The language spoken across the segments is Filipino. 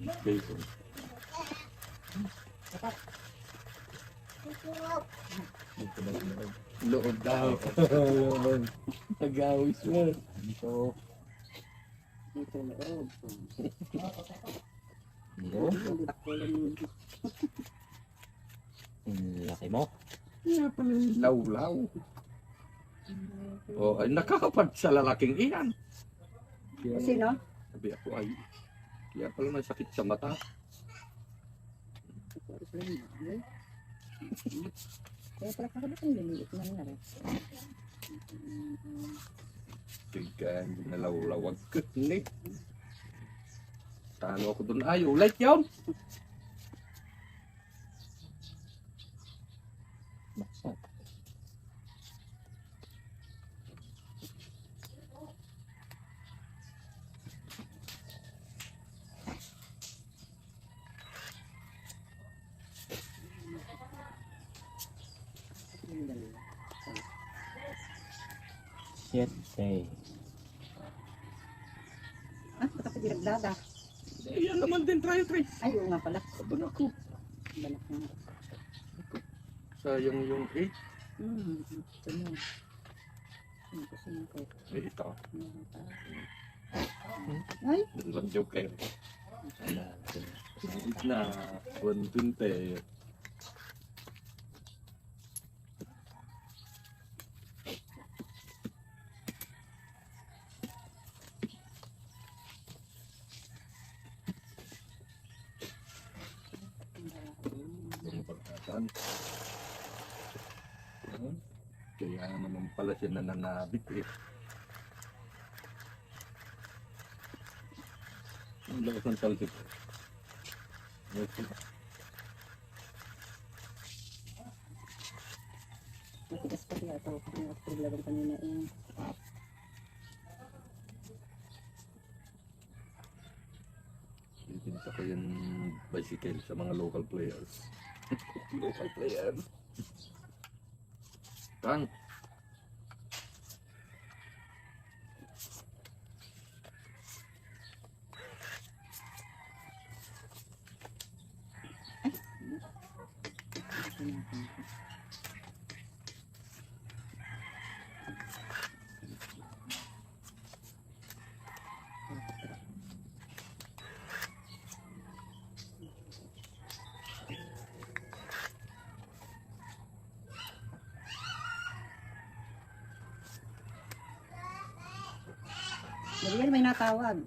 Bacon. Loob daw. Nag-awis mo. Dito. Dito loob. Laki mo. Kaya pala yung lawlaw. O, ay nakakapad sa lalaking iyan. Sino? Sabi ako ay, kaya pala may sakit sa mata. Kaya pala kakabit ang liliit na rin na rin. Kaya hindi nalawlawag ko. Hindi. Talo ako doon. Ay, ulit yun. Shit, eh. Ah, baka pa dinagdada. Eh, yan naman din tayo, Trace. Ay, oo nga pala. Saban ako. Balak na. Sayang yung 8. Ito mo. Ano ko sinakot? Eh, ito. Ay, Dalawang joker. Na, 120. Yung pagkatan. Kaya naman pala siya nananabit eh. Ang lakas ng talsik. matigas pa siya ito. Ang problema kanina eh. Pinta ko yung bicycle sa mga local players. Local players. Tang. Ngayon may natawag.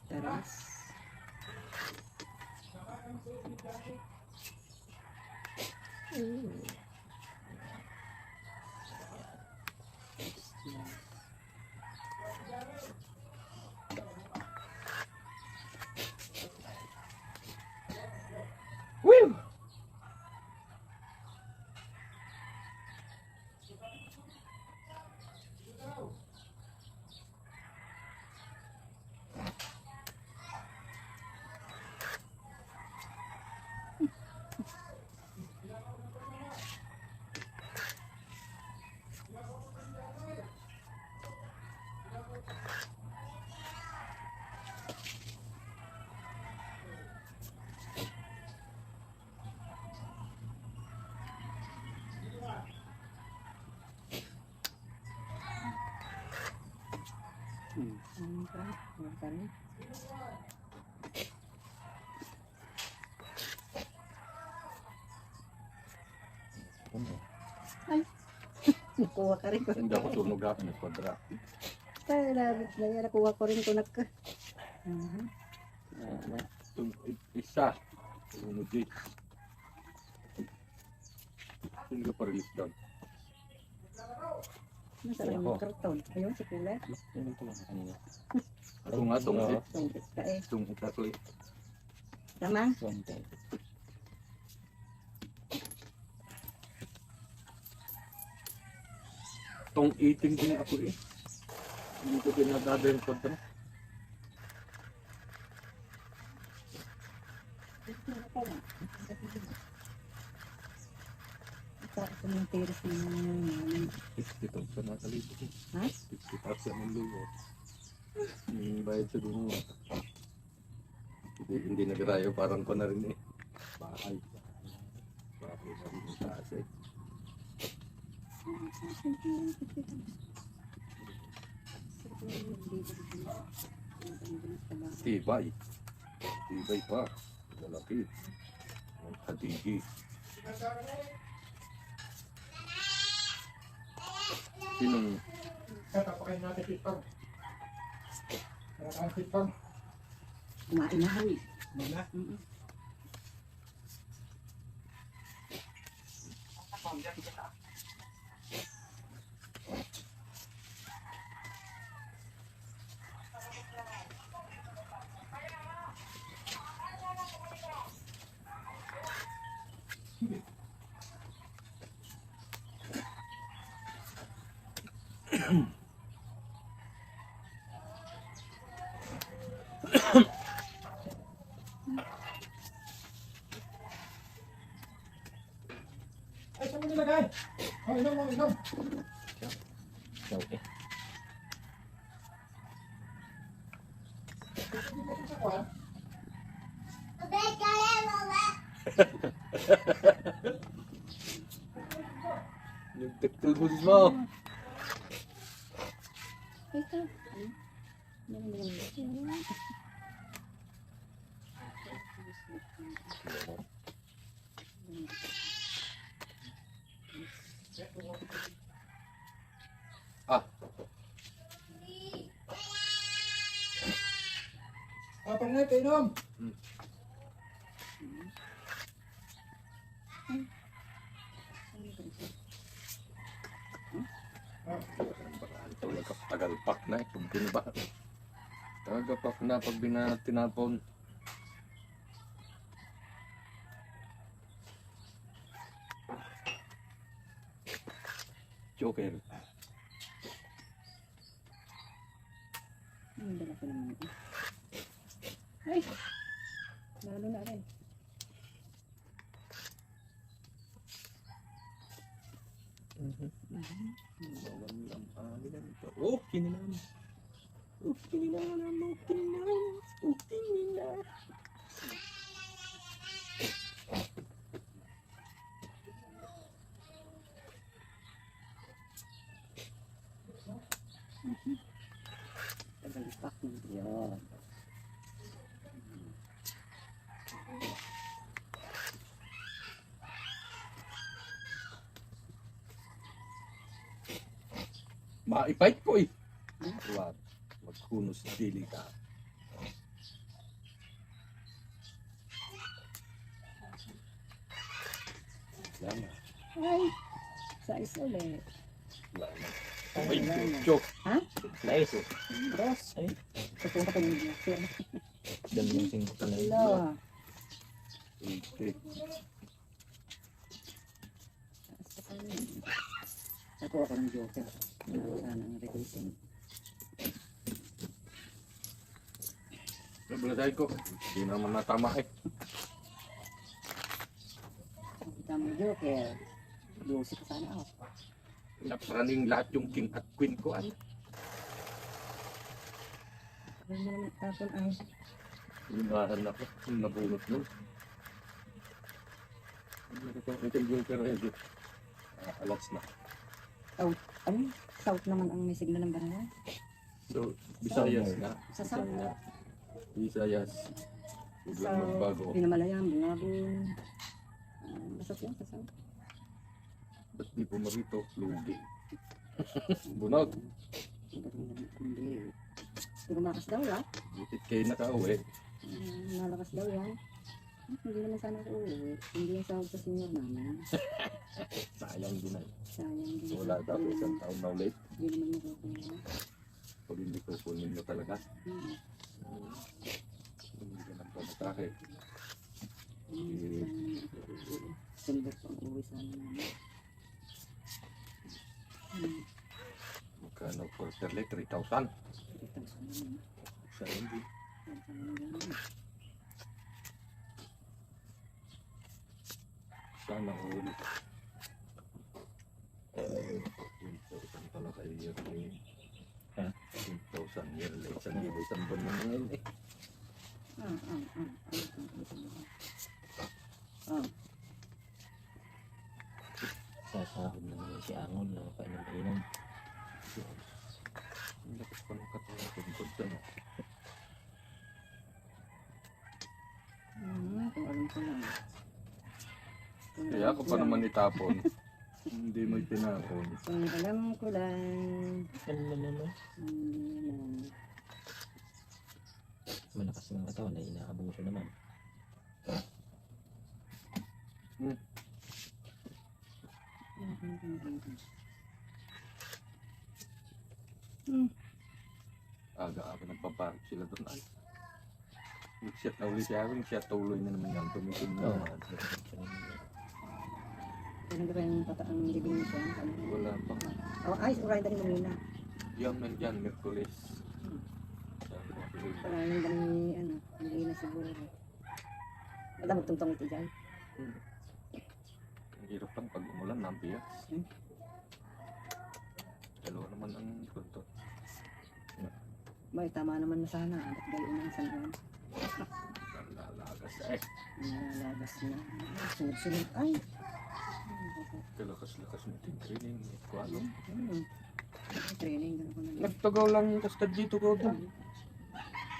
Taras. Woo! Ay, nakuha ka rin ko. Hindi ako sunog ako ng kwadra. Kaya labit na yan, nakuha ko rin ko nagka. Isa. Sunog dito. Sino ka pa-release doon? Masarap yung karton. Ayun, si Kulay. Yun ko lang kanina. Ako nga, tungkit. Tungkit ka eh. Tungkit kakli. Tama? 20. Tong eating din ako eh. Hindi ko pinagdada yung kontra. Ito yung tiris na naman. 50,000 na kalito ko. Ha? 50,000 ang luwa. Yung bayad sa gumawa. Hindi nagarayo, parang ko na rin eh. Bahay. Bahay na rin yung taas eh. Tibay. Tibay pa. Malaki. Ang kadigi. Sinong Papakain natin sitpag. Parang sitpag. Kumain na hali. Muna. Ay, saan mo nilagay? Oh, inom mo, inom. Ikaw eh. Sa kwan. yung tektugus mo? Ito. Ah, Papang na, inom. Tagalpak na eh. Kung ba? Tagapak na pag tinapon. Joker. Ang dala ko naman. Ay! Lalo na rin. Oh, kinilam. Oh, kinilam. Oh, kinilam. Oh, kinilam. Tagalipak mo. Yun. Maipait ko eh. Wag. Magkunos dili ka. Lama. Ay! Size ulit. Lama. Ay, chok. Ha? Nice eh. Dos. Ay, Tutunga ko yung sir. dami yung 5 na yun. Hello. Okay. Ako ako ng joker. Sana ang recruiting. Nabalagay ko. Hindi naman natama eh. Kita mo joker. Lusi ka sana ako. Napraning lahat yung king at queen ko at Ano mo naman tapon ay. lumahan ako. Yung nabunot nun. Ito yung joker na yun. Alas na. Ano? South naman ang may signal ng banana. So, Visayas na. Sa South. Visayas. Huwag lang Sa magbago. Pinamalayang, Bungabon. Basta yan sa South. Ba't di po marito? Lugi. Bunog. Hindi. Lumakas daw ya. Butit kayo nakauwi. Malakas daw yan. Hindi naman sana ako uuwi. Hindi yung sahod sa senior namin. Sayang din ay. Sayang din. Wala daw isang taon na ulit. Hindi naman nakukuha. Pag hindi kukunin mo talaga, Hmm. hindi ka nang pamatake. December pang uwi sa amin. Magkano quarterly? 3,000. 3,000 naman. Sa hindi. Sana ulit. 10,000 pala kayo yearly. Ha? 10,000 yearly. 1,000 buwan na ngayon eh. Sasahod na naman si Angon na painom-inom. Ang lakas pa ng katawan ko dito dyan. Kung alam ko lang. Kaya ako pa naman itapon. Hindi mo itinapon. Kung alam ko lang. Ano na naman? Hindi lang. Malakas ng katawan na inaabuso naman. Aga-aga nagpapark sila doon ay. Nag-shot na ulit siya. Siya tuloy na naman yan. Tumitin na Oo. naman. Kailan ba yung pataang libing niya siya? Wala pa. Oh, ay, uray dali mo muna. Yan nandyan, Merkulis. Para yung dali, ano, hindi na siguro. Wala mo tungtong ito dyan. Ang hirap lang pag umulan, nambiyak. Hmm. Dalawa naman ang punto. Bay, tama naman na sana. Anak dali naman sa naman. Ang lalagas eh. Nalagas na. Sunod-sunod. Ay! Kalakas-lakas mo din training. Kualo. Training, gano'n ko na. Nagtagaw lang yung kastad dito ko daw.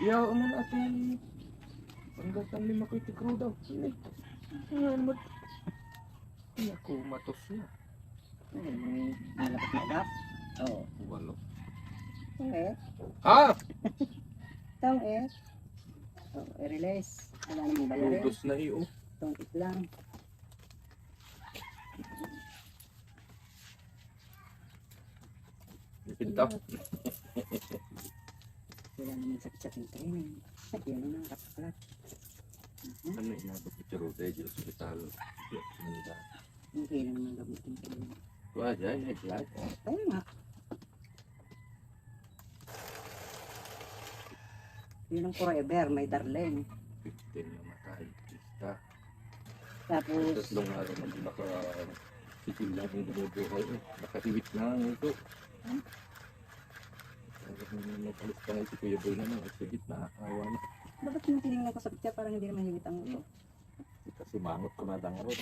Iyaw man atin. Panggatang 5 kay tikro daw. Hindi. Ngayon mo. Iya ko matos na. Ay, may nalapat na agap. Oo. Walo. Tong eh. Ah! Tong eh. Oh, i-release. Wala namang bayarin. Lutos na iyo. Tong it lang. Pinta. Wala naman sakit sa training. Ay, yan na nakakalat. Ano inabot ni Chirote di ospital. Di sinida. Hindi na naman gamot yung training. Tuwa dyan, ay dyan. Kaya nga. Yun ang forever, may darling. 15 yung matay. Pista. Tapos, Tatlong araw na naka sitil lang yung bumubuhay. Nakahiwit na ito. Nakalis pa nga si Kuya Boy naman. Sige, nakakawa na. bakit yung tinignan ko sa picture parang hindi naman higit ang ulo? Kasi mangot ko na dangaro.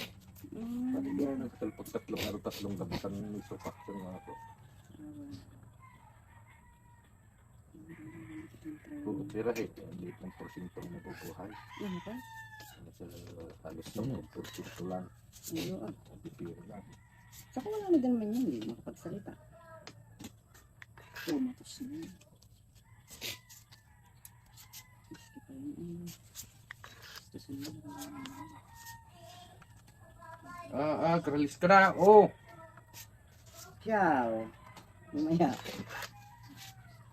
Mm. Paligyan ng pag tatlong araw, tatlong gabitan ng isopak sa mga ito. Puro tira eh. Hindi pang porsyento na mabubuhay. Ano pa? Sa halos ng porsyento lang. Ano? Bibiro lang. Saka wala na naman yun, hindi makapagsalita. Pumatos na yun. Maski pa yun. Gusto sa mga Karalis ka na. Oh! Ciao. Mamaya.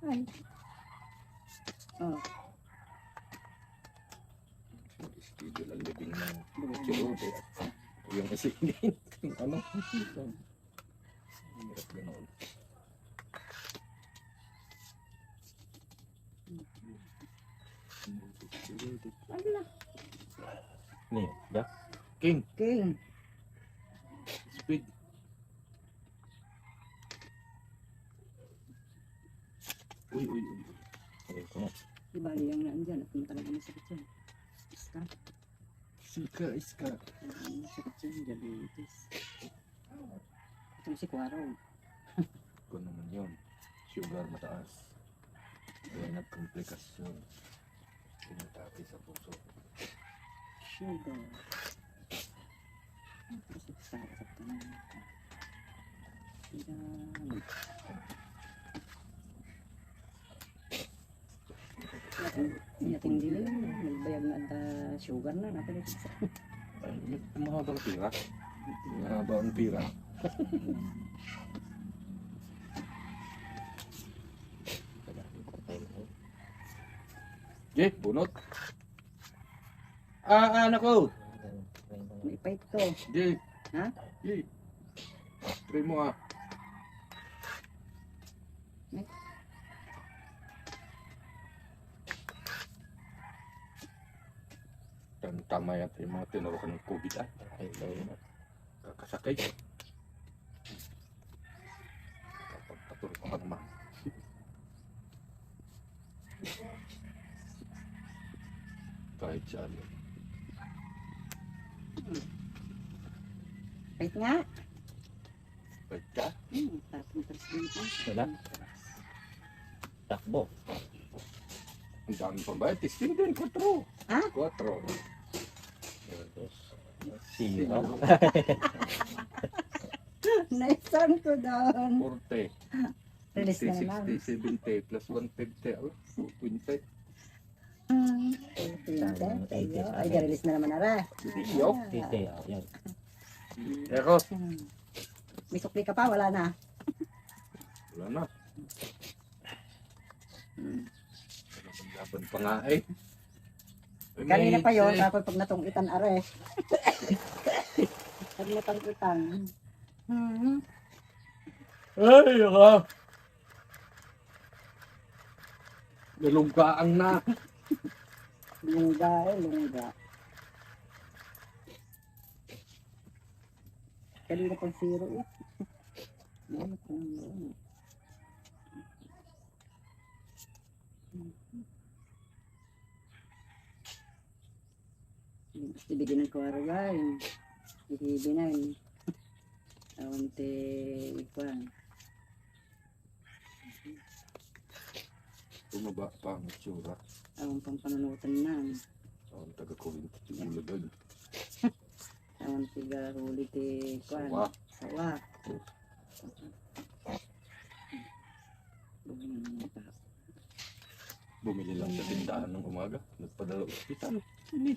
Ay. Oh. Schedule ang living ng Chirote. Yung isingin. Ano? Hirap ganoon. Ano na? Ano yun? Da? King, King. speed. Uy, uy, uy. Ayun ko nga. Di ba yung naandyan at yung talaga masakit yun. Iska. Iska, iska. Masakit yun. Diabetes. Itong si Kwaro. Kung naman yun. Sugar mataas. Kaya nagkomplikasyon. Pinatake sa puso. Sugar. Masakit sa naman. Yan. Yating dili. Nagbayag na ang sugar na. Napalit sa. Ay, mahabang pira. Mahabang pira. Jay, bunot. Anak ko. May pait to. Jay. Ha? Jay. Try mo ah. Tama yan yung mga tinurukan ng COVID ah. Ay, daw yun. Kakasakay. Kapag paturo ka naman. Kahit saan. Pait nga. Kahit ka. Tapos presidente. Wala. Takbo. Ang dami pang bayad. Testing din. 4. Ha? 4. Sino? Naisan ko doon. 40. Release na naman. 60, 70 plus 150. 20. Ay, release na naman na ra. Yo. Tite, yan. Eko. May sukli ka pa, wala na. Wala na. Laban pa nga eh. Kanina pa yun, tapos pag natungitan are. Pag natungitan. Ay, ako. Nalunggaan na. Lungga eh, lungga. Kanina pang zero eh. Gusto bigyan ng kawaragay. Ibigyan Aunte Ikwan. Tumaba pa ang tsura. Awang pang panunutan na. Ang taga-Corinto tinulagay. Awang tiga huli ti Ikwan. Sawa. Sawa. Bumili lang sa tindahan ng umaga. Nagpadala ospital. Hindi.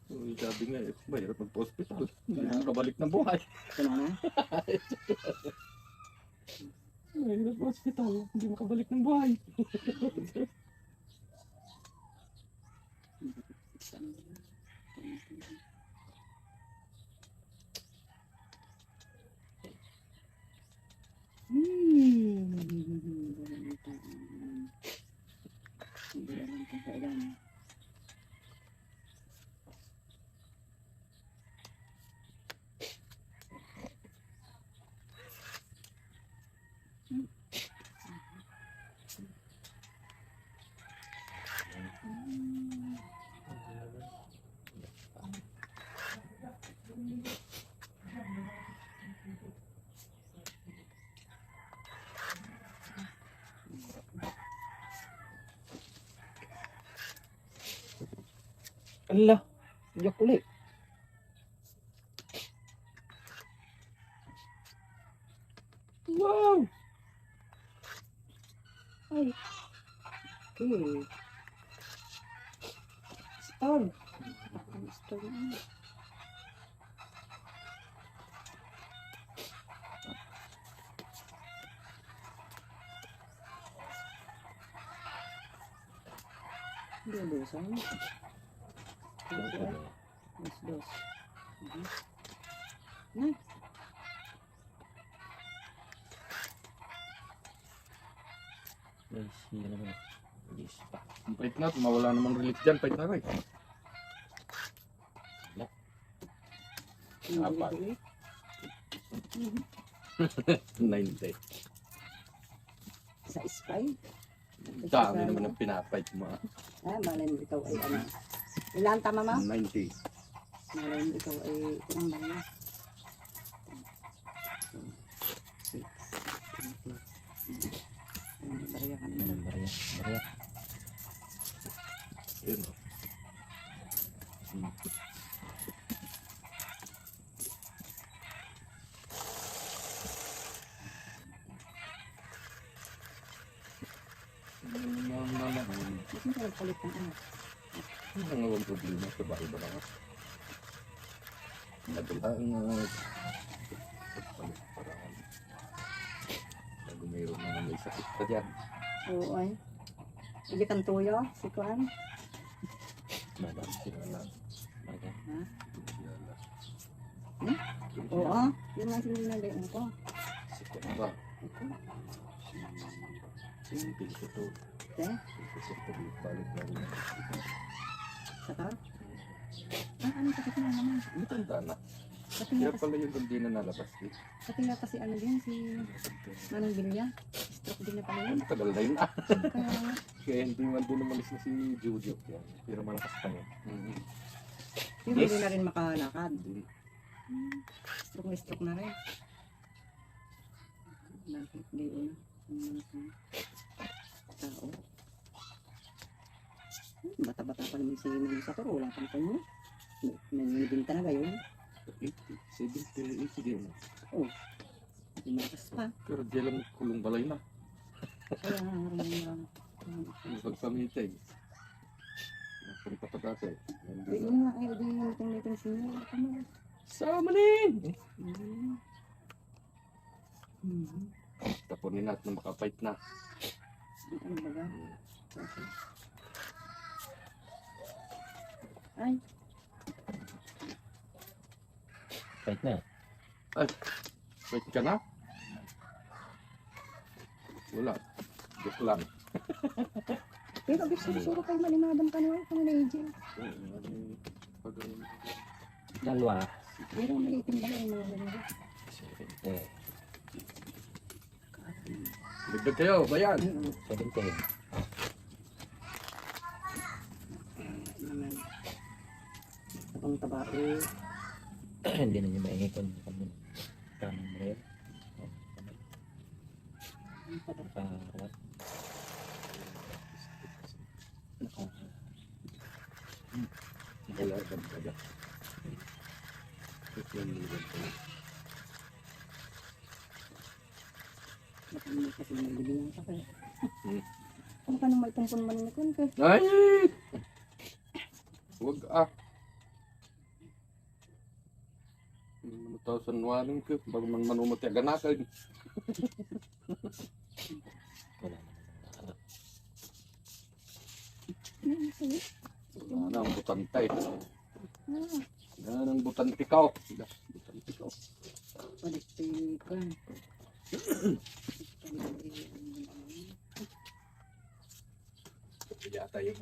Uy, sabi nga eh, mahirap magpa-hospital. Hindi na nakabalik ng buhay. Ito na. Mahirap hospital. Hindi makabalik ng buhay. Hindi alam kung kailan. Ala, yak ulit. Wow! Ay. Okay. Storm. Storm. Hindi lusan. Dos. Na. Ay, sino naman. Yes pa. Ang pait na, mawala naman relief dyan. Pait na rin. Apat. 90. Sa spy. Dami naman ang pinapait mo. Ah, malay mo ikaw ay ano. Ilan tama ma? 90. Malay mo ikaw ay ilang ba na? Bariya ka naman. Bariya. Bariya. Yun o. Kasi ka nagpalit ng ano. Ang awang problema sa bahay ba naman? Nagalaan na parang bago mayroon na may sakit ka dyan. Oo ay. Hindi kang tuyo, si Kuan. Madam sila lang. Maga. Oo, yun nga sinunagayin ko. Si Kuya. Ito, Yung piso to. te, Piso to. Balik na rin. sakar. Ano sakit na naman? Matanda na. Pati Kaya nga kasi, pala yung hindi na nalabas eh. pati nga kasi ano din, si Manong Bilya. Stroke din na pala yun. Ang tagal na yun ah. Kaya, Kaya hindi man din umalis na si Jojo. Yan. Pero malakas pa niya. yun hindi na rin makalakad. Hindi. Stroke na rin. Bakit di yun? Ang mga tao. Bata-bata pa naman si Manong Sator. Wala pang kanya. Nanginibinta na gayon. 70, 80 din. Oh, lumakas pa. Pero di lang kulong balay na. Kaya nga Yung pagpamitay. Punta pa dati. di yun nga, di miting-miting siya. Tama. Sama rin! Hmm. Tapunin natin na makapait na. Ano ba ga? Ay, Kahit na. Pait ka na? Wala. Joke lang. pero gusto kayo malimadam ka naman kung legend. Dalawa. Pero maliitin ba yung mga ganun? Eh. Ligdag kayo, bayan. 17. Naman. Kapang taba eh. Hindi na niya maingikon kami. Kamang rare. Parat. Wala kang kada. Ito yung ligdag kayo. Baka may kasi may bibilang ka kaya. Hmm. Ano ka nang may tumpon man ni Kun kaya? Ay! Huwag ah. 1,001 ko. Bago man manumot yung ganakan. Wala naman ang lahat. Wala na ang butantay. Yan ang butantikaw. Butantikaw. Paliktikan. Ito yata yung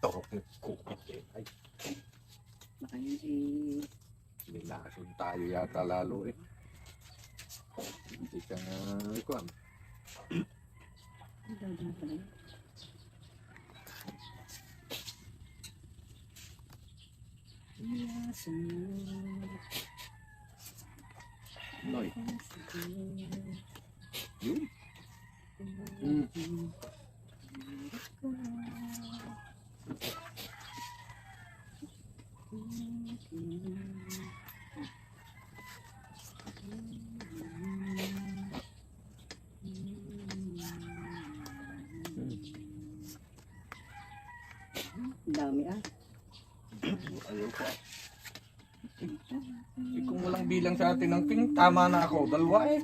torok ng kukot eh. Ay, Baka yun eh. nilason tayo yata lalo eh. Hindi ka nga ikuan. Ang dami pala yun. Noy. Yun. Dami ah. Ayaw ko. Kung walang bilang sa atin ng ping, tama na ako. Dalawa eh.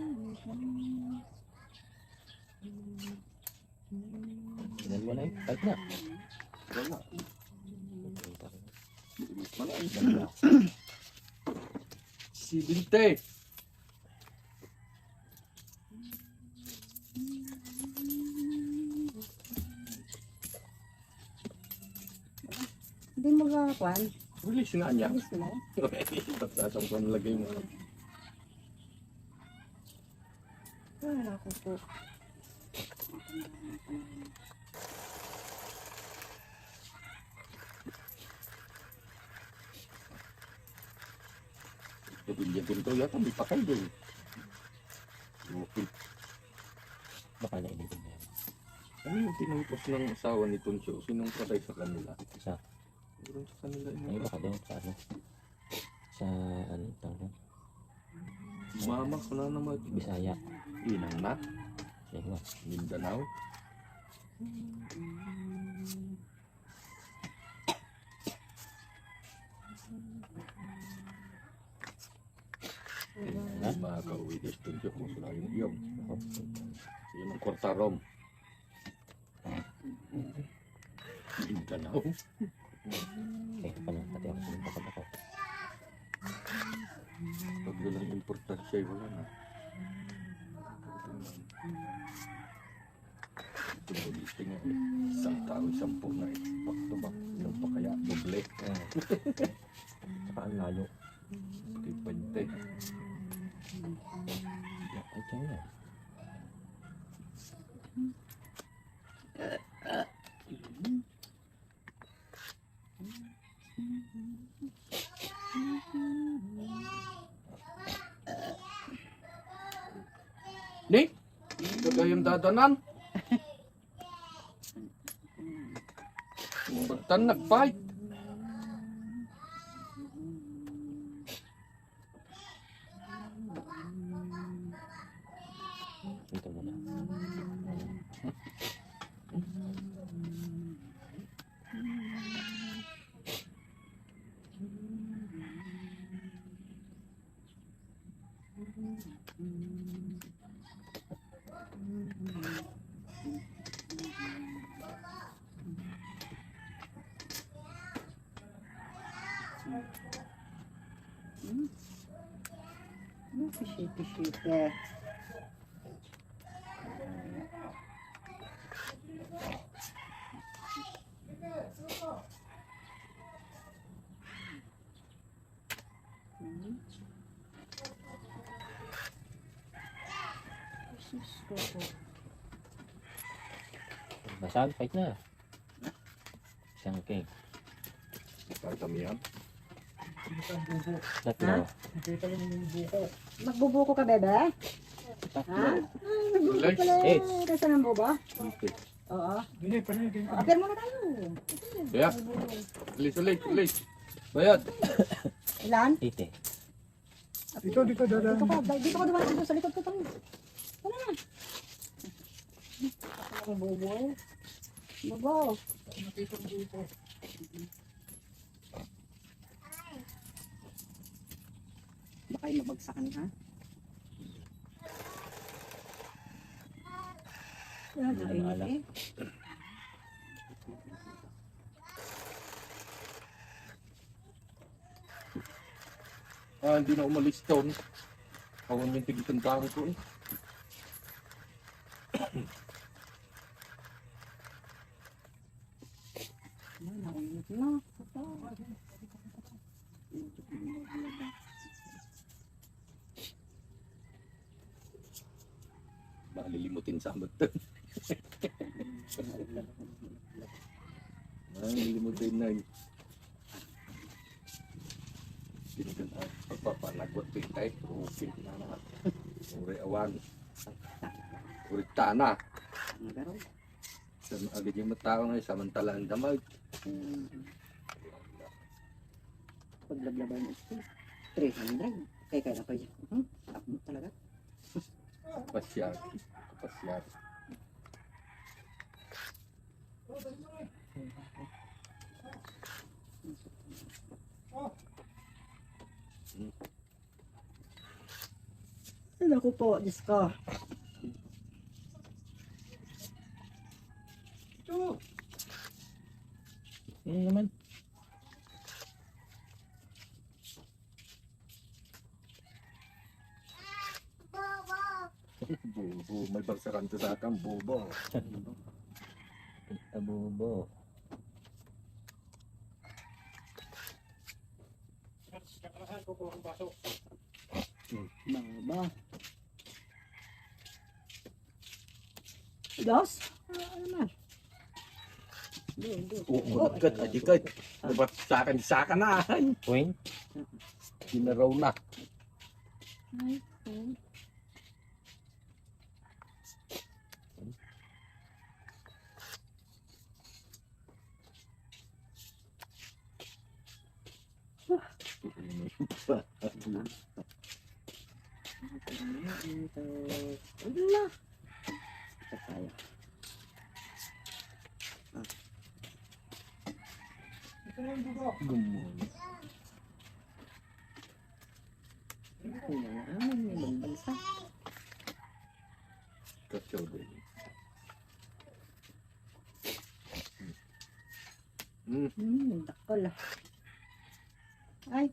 Dalawa na yun. Kahit na. Wala. Wala eh. Dalawa. 70. Hindi mo kakakuan. Release nga niya. Alis mo. Tatatang ko nalagay mo. Wala ko po. Pabigyan din ito yata. May patay din. Okay. Baka na inibig na yan. Ano yung tinangkos ng asawa ni Tuncio? Sinong patay sa kanila? Isa. Meron sa kanila Ay, yun. baka doon sa ano. Sa ano tawag doon? Mama ko na naman. Bisaya. Inang na. Siya. Mindanao. Makaka-uwi ni Tuncio kung sila yung iyong. Ako. Yun ang kwartarom. Tanaw. Eh, paano pati ako sinuntakan ako. Pag walang importansya, wala na. Tubulitin nga. Isang tao, 10 na back to back. Ilan pa kaya? Doble. Saka ang layo. Kay Pwente. Ay, tiyan yan. Ni? Kagayang dadanan. Bagtan nag-fight. Ito muna. Pishi-pishi. Basag, fight na. Isang cake. Tatamihan. Tatlo. Nakita mo yung buko. Magbubuko ka, bebe? Ha? Tatlo. Magbubuko pala. Eight. Kasi ng bubo? Okay. Oo. Gini, panay, gini. Apir muna tayo. Kaya, ulit. Bayad. Ilan? Ite. Dito, dadaan. Dito ka dumaan dito sa likod ko pa rin. Wala na. Ang bubo. Bubo. Nakita mo buko. Baka yung mabagsakan ha? Yan, Hindi mainit alam. eh. Hindi na umalis doon. Awan yung tigitandaan ko eh. Yan, nainit na. Malilimutin sa amat doon. Malilimutin na yun. Pagpapanagwat pintay. Okay na naman. Uri awan. Uri tana. Nagaro. Agad yung matao ngayon. Samantala ang damag. Paglablabay mo ito. 300. Kaya na pa yun. Takbo talaga. Pasyar. Pasyar. Naku po, Diyos ko. Ito. Yun naman. Bubo. May bagsakan to sa akin. Bubo. Abubo. Nakakahan ko po ang baso. Baba. Dos? Ano na? Umagat. Adikad. Dapat sa akin na. Point. Ginaraw na. Ay, oh. Wala. Ito tayo. Ito na yung buko. Gumon. Kailangan may bansa. Kasyaw din. Dakol ah. Ay.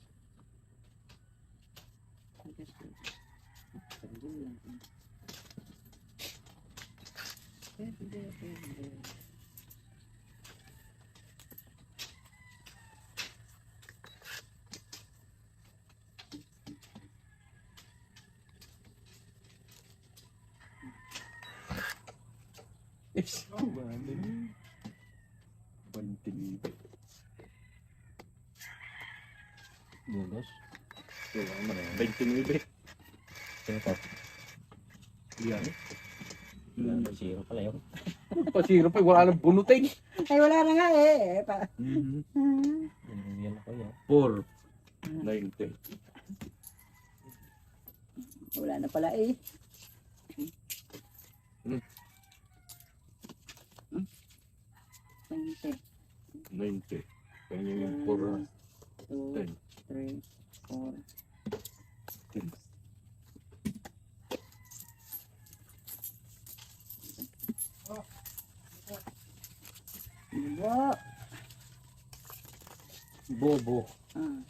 Is, bali. Banting. Bulos. Wala naman eh. 29. Sino pa? Yan. Wala na, zero pala yun. Pasiro pa, wala nang bunutin. Ay, wala na nga eh. Yan ako yan. 4.90. Wala na pala eh. Hmm. 20. 90. Kanya yung 4. 2, 10. 3, 4. 10. Diba? Bobo. Ah.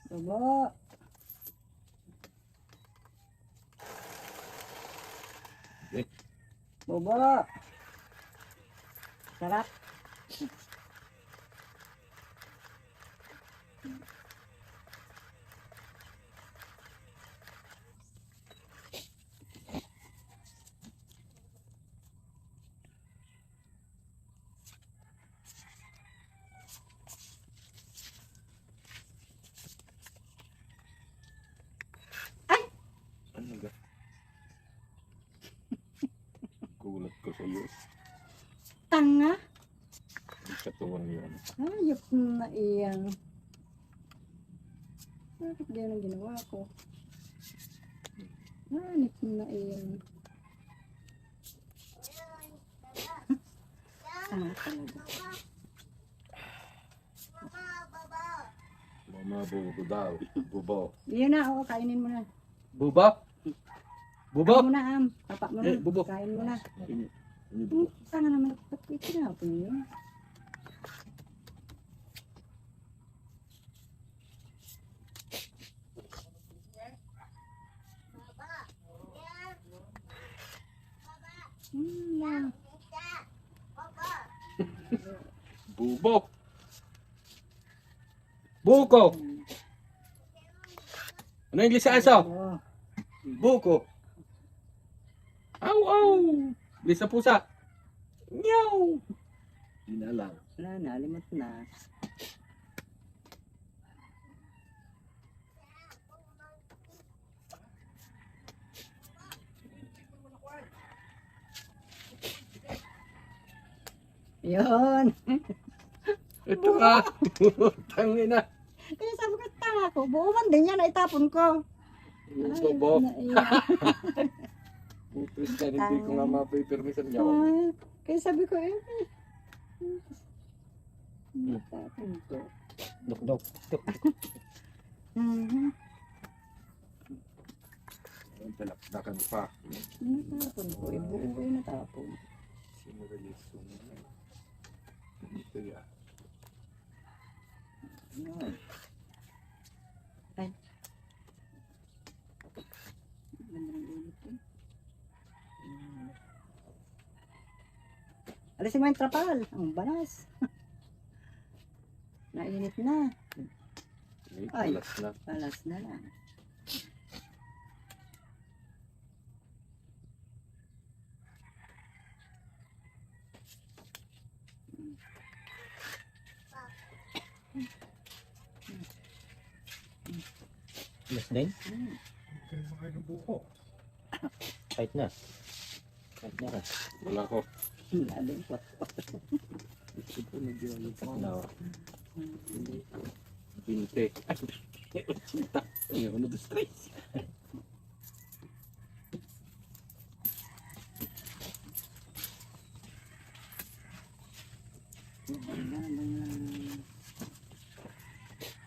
Diba? Eh. Bobo. Sarap. Ano ga? Gulat ko sa iyo. Tanga. Ang katuwang yan. Ayop na iyan. Bakit ganyan ang ginawa ko? Ayop na iyan. Tanga talaga. Mama bubo daw. Bubo. Yun na, oo, kainin mo na. Bubo? Bubo? Kain mo na, Am. Papa mo na. Eh, bubo. Kain mo na. Ini bubo. Tanga naman. Ba't itinapon yun? Hmm. Bubo. Buko. Ano yung lisansa? Oo. Buko. Aw, aw. Bisa pusa. Nyaw. Hindi na alam. Wala na, limot na. Yun. Ito ka. Tangin na. Kaya sabi ko, tanga ko. Buo man din yan, naitapon ko. Bubo. Naiyak. Pupis ka, hindi ko nga mapipirmisan niya. Ay, kaya sabi ko, natapon ko. Dok. Mhm. Ang talakdakan pa. Natapon ko, buo ko yung natapon. Sinurelist ko na. Ito yan. Yun. Ay. Ganda ng ulit eh. Alisin mo yung trapal. Ang balas. Nainit na. Ay, Ay. palas na. Balas na lang. Mas din? Kaya mga ng buko. Kahit na. Kahit na ka. Wala ko. Lalim po. Ito po nagyayag ko. No. 20. Ay, 80. Ay, 1, 2, 3.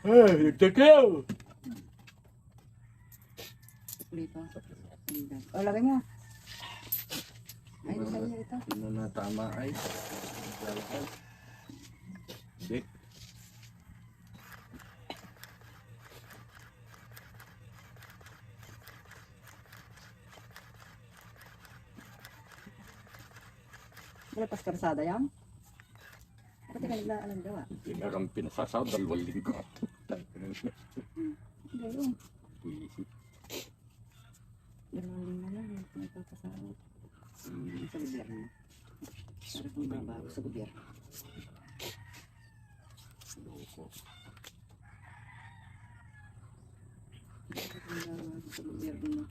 Hey, takaw! Dito. O, lagay mo. Ay, sa iyo ito. Ano na tama ay? Lalakad. Hindi. Wala pas karsada yan. Bakit ka naglaan gawa? Hindi na kang pinasasaw, 2 linggo. Gayon. Buwisit. 2 linggo na lang. Nagpapasawat. Sa gobyerno. Para kung babago sa gobyerno. Loko. Para kung babago sa gobyerno.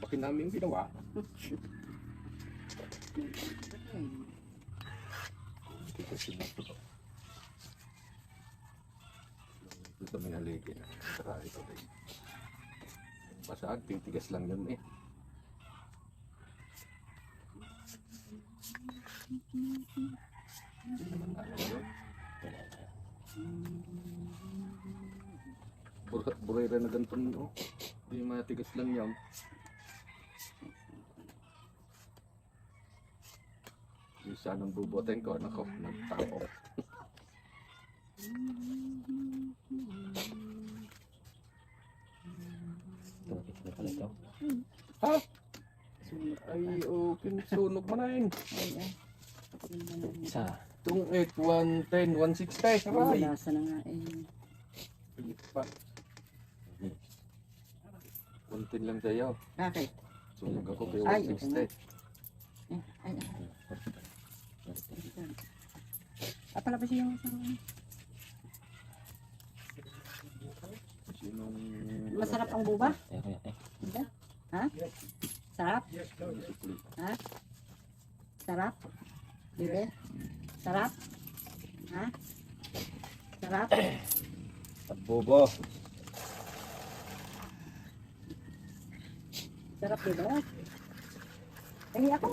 Bakit namin ginawa? Ay, Hindi kasi natuto. Ito may haligi na. Saka ito din. Basag, titigas lang yun eh. Hindi naman ano yun. Burera na ganito nyo. Hindi matigas lang yan. Yung sanang bubutin ko, nako, nagtao. Tumakit na pala ito. Ha? Ay, okay, sunog mo na yun. ay, ay. Isa. Itong 8, 110, 160. Aray! Malasa na nga eh. Pilit pa. 110 lang sa'yo. Bakit? Sunog ako kay Ay, 160. Ay. Palabas yung Sinong... masarap ang buba? Ayan, ayan, ayan. Diba? Ha? Sarap? Supli. Ha? Sarap? Bebe? Sarap? Ha? Sarap? Bobo. Sarap bebe? Pahingi ako.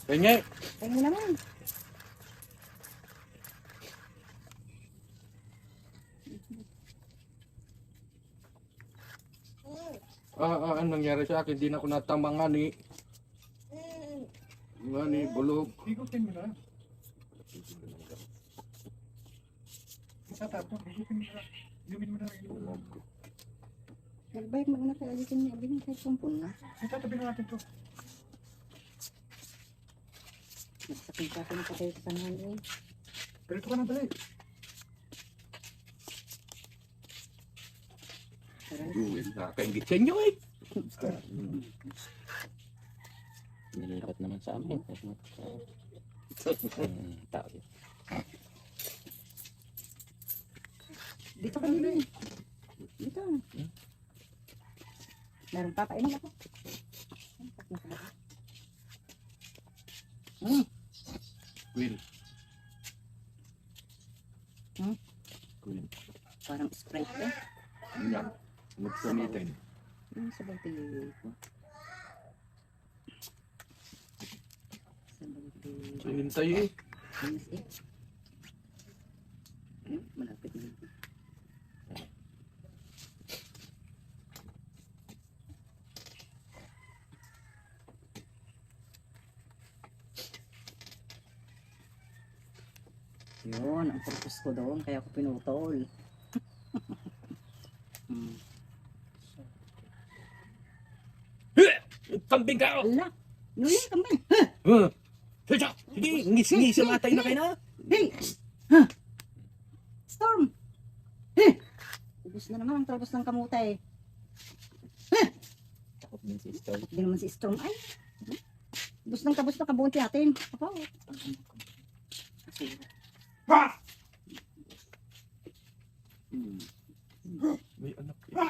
Pengi! Pahingi naman. Anong nangyari sa akin? Di na ako natama nga ni... Nga ni Bulog. Ikutin mo na. Tatapos, ikutin mo na. Inumin mo na rin. Nagbayag mo na kaya alitin niya. Abin kahit kumpun na. Itatabi na natin to. Nagsakin ka na patay sa panahon eh. Pero ito ka na balik. Uwin na kaingit sa inyo eh. Nilipat naman sa amin. Tao yun. Dito ka nila eh. Dito. Meron pa. Painom ako. Will. Hmm? Will. Parang Sprite eh. Yan. Magpamitin. Sa bagay ko. Sa bagay. Sinintay eh. Ayos eh. Malapit na. Yun, ang purpose ko doon, kaya ako pinutol. Kambing ka! Ala! Nuya, kambing! Sige! Ngis-ngis ang atay na kayo na! Hey! Ha! Storm! Hey! Ubus na naman ang talbos ng kamutay. Takot din si Storm. Hindi naman si Storm. Ay! Ubus ng kabus na kabunti natin. Apo. May anak eh.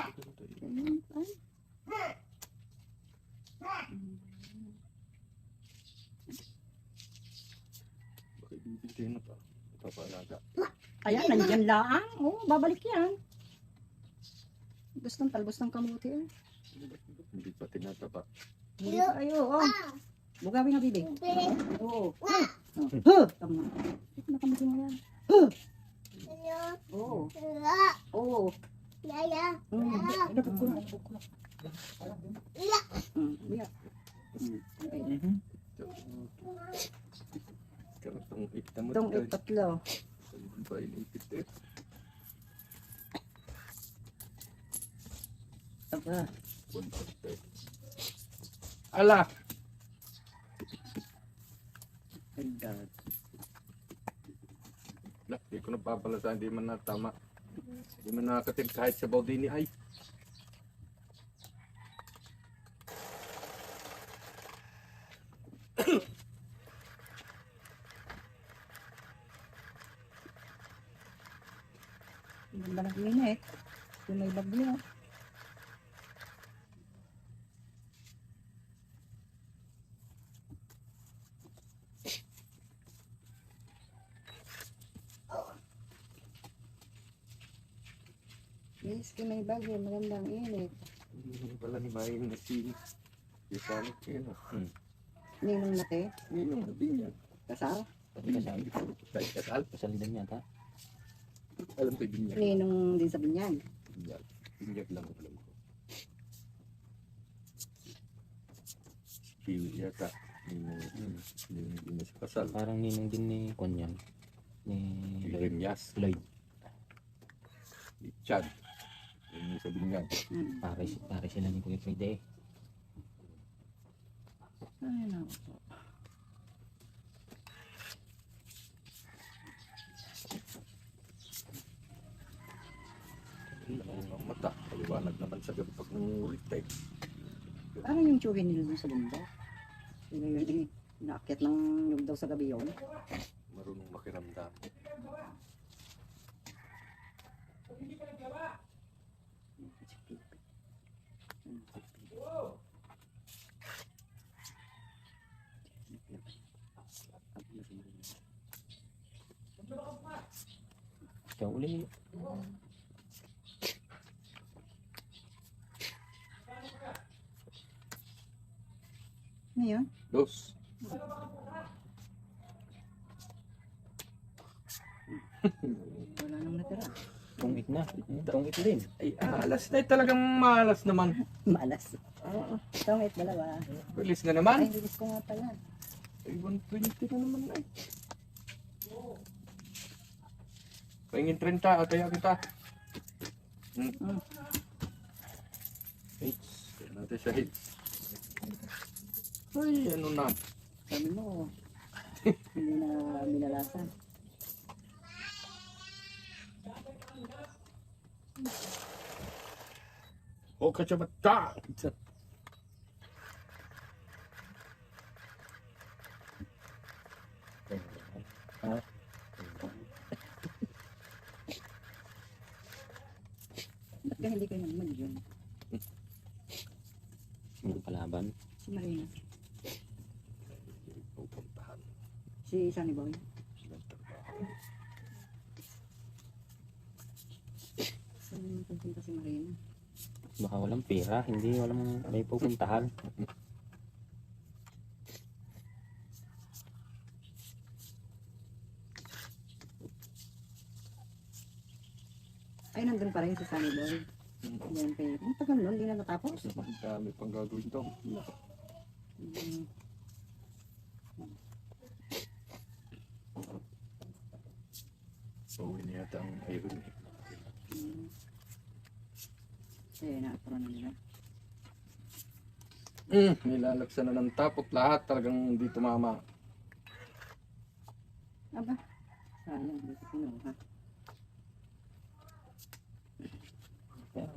Ay. Bakit bibigay na pa? Papalaga. Ayan, nandiyan lang. Oo, babalik yan. Ubus ng talbos ng kamuti eh. Hindi pa tinatapa. Hindi pa ayo. Oh. Bugawin na bibig. Oo. Huh! Tama. Ito na kamuti mo yan. Huh! Oo. Oo. Dapat ko na. Biya. Okay. Itong tatlo. Ba inipit eh. Aba. Ala! My God. Di ko napapalasan, di man natama. Di man nakakatim kahit sa Baudini ay. Ang ganda ng init. Yung may bagyo. Yes, may bagyo. Magandang init. Hindi pala ni Mayin na si Isanit yun. Ninong nate. Yun yung sabi niya. Kasal. Pati kasal. Dahil kasal. Kasalidan yata. Alam ko yung binyag. Ninong din sa binyag. Binyag. Binyag lang alam ko. Kiwi yata. Hindi sa kasal. Parang ninong din ni Konyan. Ni Lloyd. Remyas. Lloyd. Chad. Yun yung sa binyag. Pare sila ni Kuya Fede. Ay, naku. Ang mata. Paliwanag naman sa gabi pag nangulit tayo. Parang yung tsuhin nila dun sa bunda. Sila yun eh. Naakyat ng yun daw sa gabi yun. Marunong makiramdam. Ikaw uli. Ngayon, Dos. wala nang natira. Tungit na. Tungit din. Ay, alas na talagang malas naman. Malas. Tungit dalawa. Bilis na Ay, naman. bilis ko nga pala. Ay, 120 na naman ay. Pahingin 30, kaya kita. Hits. Kaya natin siya hits. Ay, ano na. Sabi mo, hindi na minalasan. O, kacabata. Ba't ka hindi kayo nagmagyan? Hindi palaban. Si Marina. Pupuntahan. Si Sunny Boy. Silang trabaho. Saan mo pupunta si Marina? Baka walang pera. Hindi walang may pupuntahan. Ay, nandun pa rin si Sunny Boy. Yan pa yun. Ang tagal nun, hindi na natapos. Ang dami pang gagawin to. Mm. So, yun yata ang iron eh. Kaya na-apro na nila. Nilalagsan na ng tapot lahat. Talagang hindi tumama. Aba, sayang, hindi ko pinuha. Pero,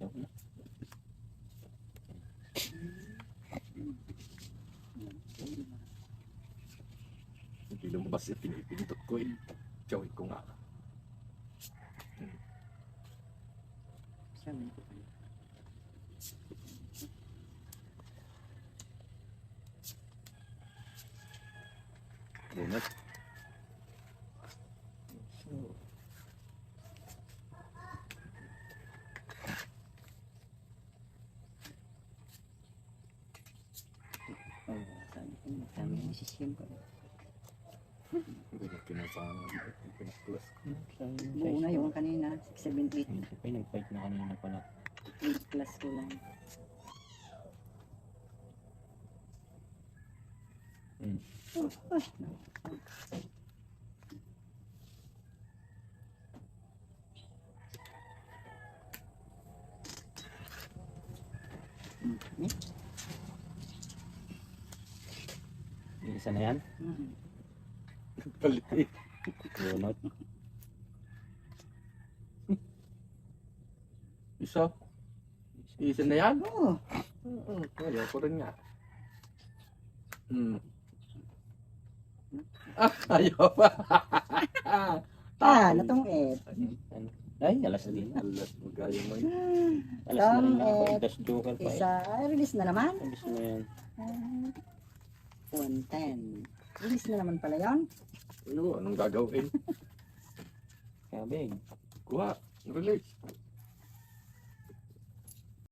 joke na. Hindi lumabas yung pinipindot ko eh. Chawin ko nga. Sabi ko. Bunot. Oh, sabi ko, sabi mo si Shem ko. Hindi na pinapangan. Pinaklas ko. Buo na yung kanina, 678. Hindi pa yung nag-fight na kanina pala. 8 plus ko lang. Isa na yan. Palit eh. Bunot. Isa. Isa na yan? Oo. Kaya ko rin nga. Ayaw pa. Natungit. Ay, alas din. Alas mo gaya mo yun. Alas na rin ako. Tangit. Itas joker pa eh. Isa, release na naman. Alas na yan. 110. Release na naman pala yan. Ano, anong gagawin? Kabig. Kuha. Release.